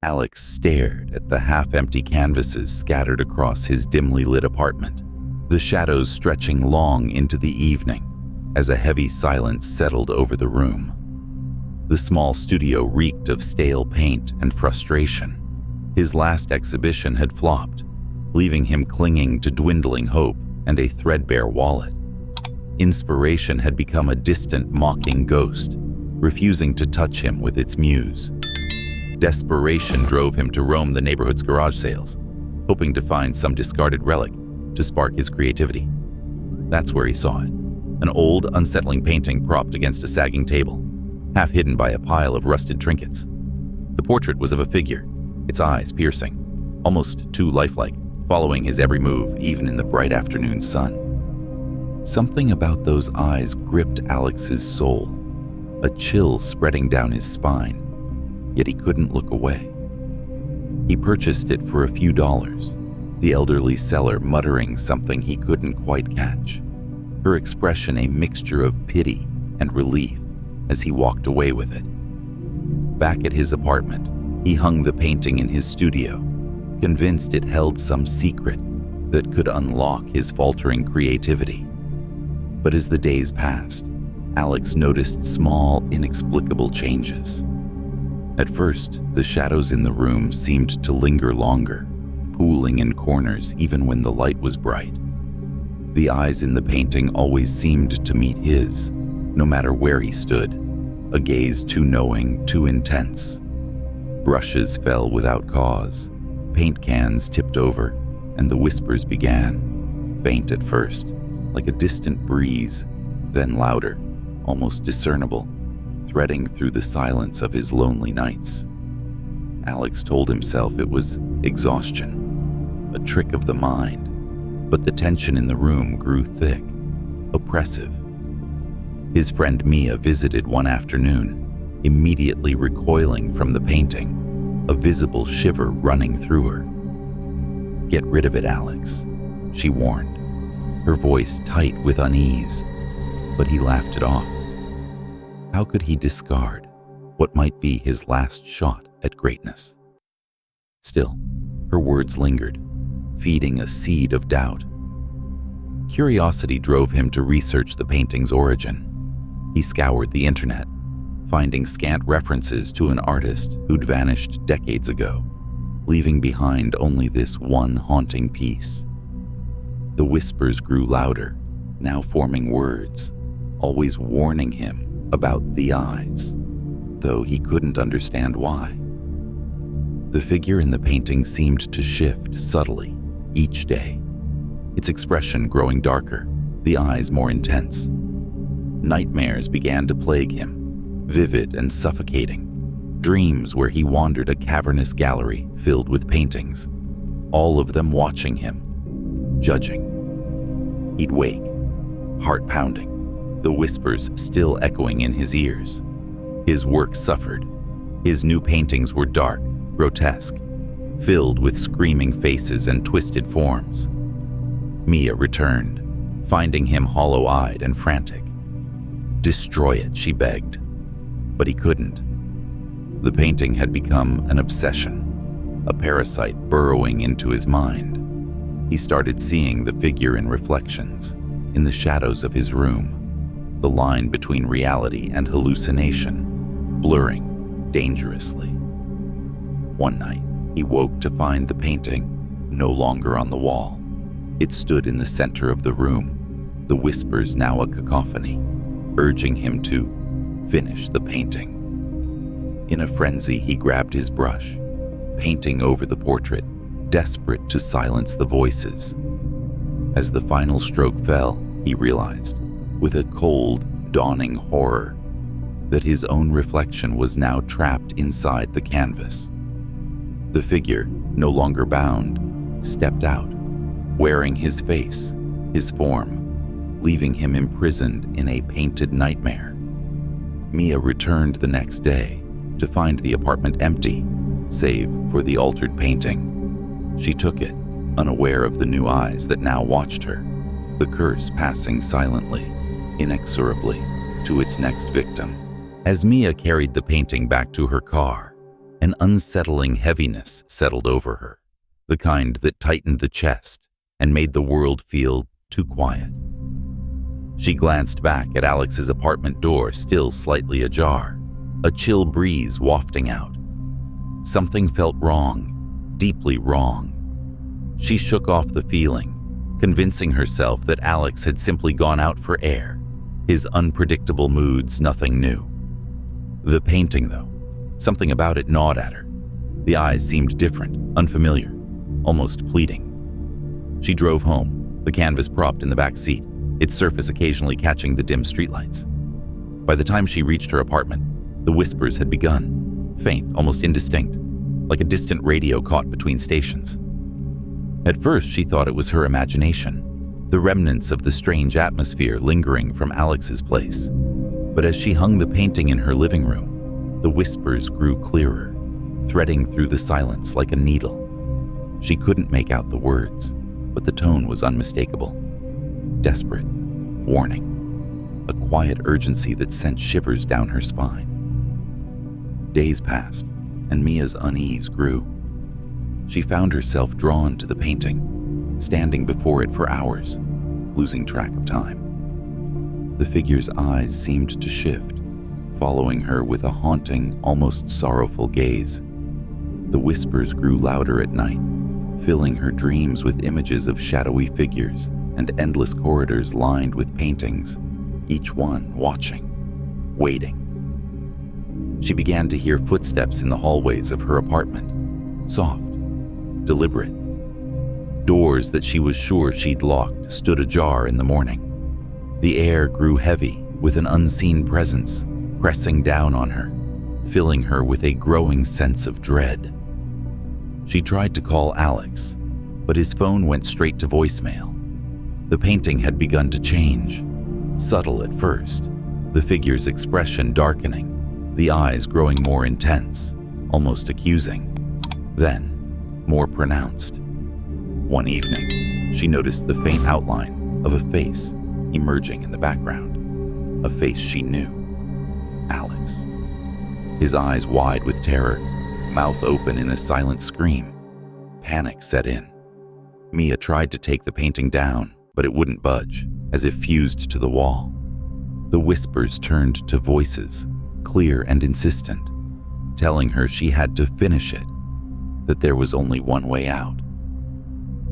Alex stared at the half-empty canvases scattered across his dimly lit apartment, the shadows stretching long into the evening as a heavy silence settled over the room. The small studio reeked of stale paint and frustration. His last exhibition had flopped, leaving him clinging to dwindling hope and a threadbare wallet. Inspiration had become a distant, mocking ghost, refusing to touch him with its muse. Desperation drove him to roam the neighborhood's garage sales, hoping to find some discarded relic to spark his creativity. That's where he saw it, an old, unsettling painting propped against a sagging table, half hidden by a pile of rusted trinkets. The portrait was of a figure, its eyes piercing, almost too lifelike, following his every move, even in the bright afternoon sun. Something about those eyes gripped Alex's soul, a chill spreading down his spine, yet he couldn't look away. He purchased it for a few dollars, the elderly seller muttering something he couldn't quite catch, her expression a mixture of pity and relief as he walked away with it. Back at his apartment, he hung the painting in his studio, convinced it held some secret that could unlock his faltering creativity. But as the days passed, Alex noticed small, inexplicable changes. At first, the shadows in the room seemed to linger longer, pooling in corners even when the light was bright. The eyes in the painting always seemed to meet his, no matter where he stood, a gaze too knowing, too intense. Brushes fell without cause, paint cans tipped over, and the whispers began, faint at first, like a distant breeze, then louder, almost discernible, threading through the silence of his lonely nights. Alex told himself it was exhaustion, a trick of the mind, but the tension in the room grew thick, oppressive. His friend Mia visited one afternoon, immediately recoiling from the painting, a visible shiver running through her. "Get rid of it, Alex," she warned, her voice tight with unease, but he laughed it off. How could he discard what might be his last shot at greatness? Still, her words lingered, feeding a seed of doubt. Curiosity drove him to research the painting's origin. He scoured the internet, finding scant references to an artist who'd vanished decades ago, leaving behind only this one haunting piece. The whispers grew louder, now forming words, always warning him about the eyes, though he couldn't understand why. The figure in the painting seemed to shift subtly each day, its expression growing darker, the eyes more intense. Nightmares began to plague him, vivid and suffocating, dreams where he wandered a cavernous gallery filled with paintings, all of them watching him, judging. He'd wake, heart pounding, the whispers still echoing in his ears. His work suffered. His new paintings were dark, grotesque, filled with screaming faces and twisted forms. Mia returned, finding him hollow-eyed and frantic. "Destroy it," she begged, but he couldn't. The painting had become an obsession, a parasite burrowing into his mind. He started seeing the figure in reflections, in the shadows of his room, the line between reality and hallucination, blurring dangerously. One night, he woke to find the painting no longer on the wall. It stood in the center of the room, the whispers now a cacophony, urging him to finish the painting. In a frenzy, he grabbed his brush, painting over the portrait, desperate to silence the voices. As the final stroke fell, he realized, with a cold, dawning horror, that his own reflection was now trapped inside the canvas. The figure, no longer bound, stepped out, wearing his face, his form, leaving him imprisoned in a painted nightmare. Mia returned the next day to find the apartment empty, save for the altered painting. She took it, unaware of the new eyes that now watched her, the curse passing silently, inexorably, to its next victim. As Mia carried the painting back to her car, An unsettling heaviness settled over her, the kind that tightened the chest and made the world feel too quiet. She glanced back at Alex's apartment door, still slightly ajar, a chill breeze wafting out. Something felt wrong, deeply wrong. She shook off the feeling, convincing herself that Alex had simply gone out for air, his unpredictable moods nothing new. The painting, though, something about it gnawed at her. The eyes seemed different, unfamiliar, almost pleading. She drove home, the canvas propped in the back seat, its surface occasionally catching the dim streetlights. By the time she reached her apartment, the whispers had begun, faint, almost indistinct, like a distant radio caught between stations. At first, she thought it was her imagination, the remnants of the strange atmosphere lingering from Alex's place. But as she hung the painting in her living room, the whispers grew clearer, threading through the silence like a needle. She couldn't make out the words, but the tone was unmistakable. Desperate, warning, a quiet urgency that sent shivers down her spine. Days passed, and Mia's unease grew. She found herself drawn to the painting, standing before it for hours, losing track of time. The figure's eyes seemed to shift, following her with a haunting, almost sorrowful gaze. The whispers grew louder at night, filling her dreams with images of shadowy figures and endless corridors lined with paintings, each one watching, waiting. She began to hear footsteps in the hallways of her apartment, soft, deliberate. Doors that she was sure she'd locked stood ajar in the morning. The air grew heavy with an unseen presence pressing down on her, filling her with a growing sense of dread. She tried to call Alex, but his phone went straight to voicemail. The painting had begun to change, subtle at first, the figure's expression darkening, the eyes growing more intense, almost accusing. Then, more pronounced. One evening, she noticed the faint outline of a face emerging in the background, a face she knew. Alex. His eyes wide with terror, mouth open in a silent scream. Panic set in. Mia tried to take the painting down, but it wouldn't budge, as if fused to the wall. The whispers turned to voices, clear and insistent, telling her she had to finish it, that there was only one way out.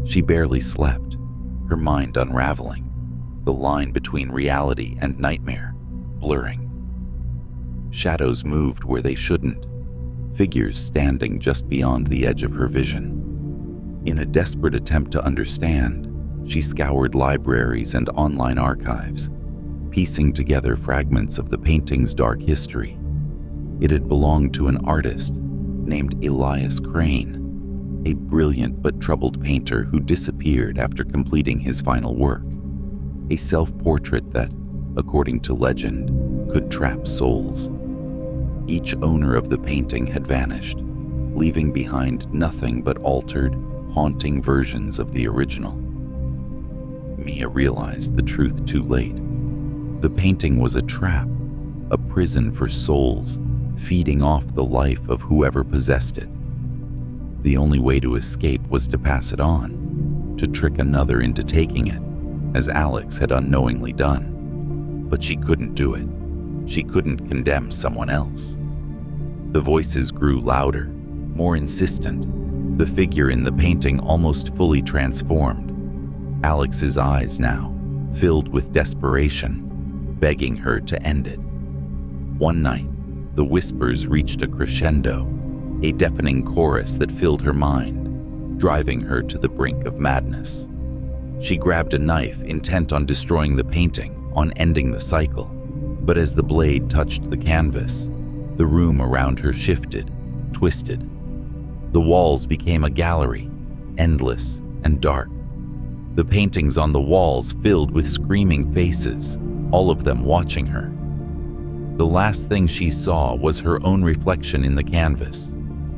She barely slept, her mind unraveling, the line between reality and nightmare blurring. Shadows moved where they shouldn't, figures standing just beyond the edge of her vision. In a desperate attempt to understand, she scoured libraries and online archives, piecing together fragments of the painting's dark history. It had belonged to an artist named Elias Crane, a brilliant but troubled painter who disappeared after completing his final work, a self-portrait that, according to legend, could trap souls. Each owner of the painting had vanished, leaving behind nothing but altered, haunting versions of the original. Mia realized the truth too late. The painting was a trap, a prison for souls, feeding off the life of whoever possessed it. The only way to escape was to pass it on, to trick another into taking it, as Alex had unknowingly done. But she couldn't do it. She couldn't condemn someone else. The voices grew louder, more insistent, the figure in the painting almost fully transformed. Alex's eyes now, filled with desperation, begging her to end it. One night, the whispers reached a crescendo, a deafening chorus that filled her mind, driving her to the brink of madness. She grabbed a knife, intent on destroying the painting, on ending the cycle. But as the blade touched the canvas, the room around her shifted, twisted. The walls became a gallery, endless and dark. The paintings on the walls filled with screaming faces, all of them watching her. The last thing she saw was her own reflection in the canvas,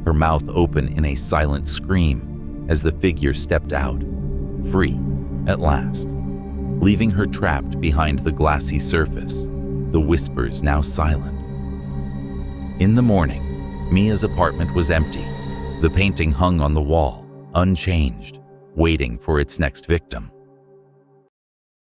her mouth open in a silent scream as the figure stepped out, free at last, leaving her trapped behind the glassy surface, the whispers now silent. In the morning, Mia's apartment was empty. The painting hung on the wall, unchanged, waiting for its next victim.